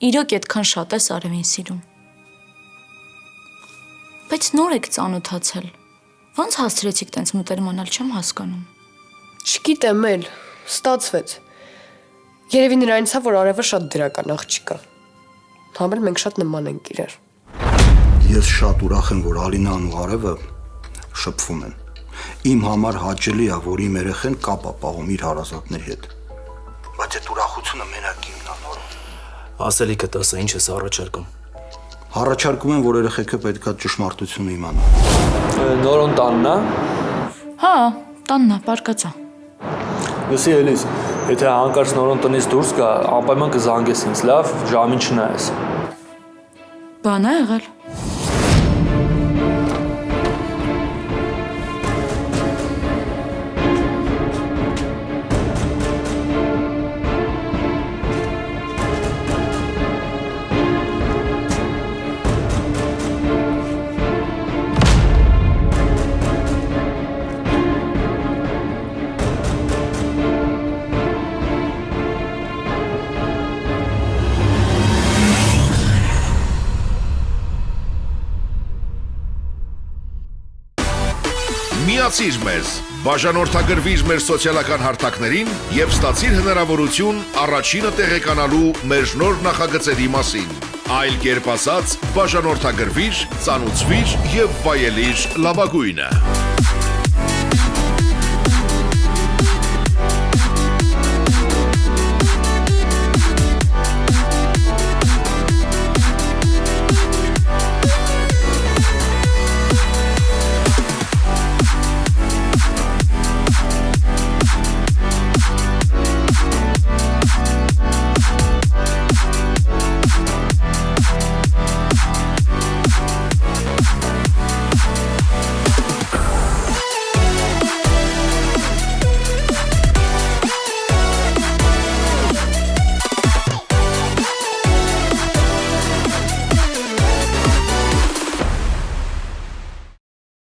իրոք այդքան շատ ես Արևին սիրում։ Բայց նոր եք ծանոթացել։ Ոնց հասցրեցիք տենց մտերմանալ, չեմ հասկանում։ Չգիտեմ էլ, ստացվեց։ Երևի նրանից է, որ Արևը շատ դրական աղջիկ է։ Համ էլ մենք շատ նման ենք իրար։ Ես շատ ուրախ եմ, որ Ալինան ու Արևը շփվում են։ Իմ համար հաճելի է, որ իմ երեխեն կապ է պահում իր հարազատների հետ։ Բայց այդ ուրախությունը մենակ իմն է, Նորոն։ Ասելիքդ ասա, ինչ ես առաջարկում։ Առաջարկում եմ, որ երեխեքը պետքա ճշմարտությունը իմանան։ Նորոն տանն է։ Հա, տաննա, պարկացա։ Լսի Էլիս, եթե հանկարծ Նորոն տնից դուրս գա, անպայման կզանգես ինձ, լավ, ժամին չնայես։ Բան է եղել։ Միացիր մեզ, բաժանորդագրվիր մեր սոցիալական հարթակներին և ստացիր հնարավորություն առաջինը տեղեկանալու մեր նոր նախագծերի մասին։ Այլ կերպ ասած, բաժանորդագրվիր, ծանուցվիր և վայելիր լավագույնը։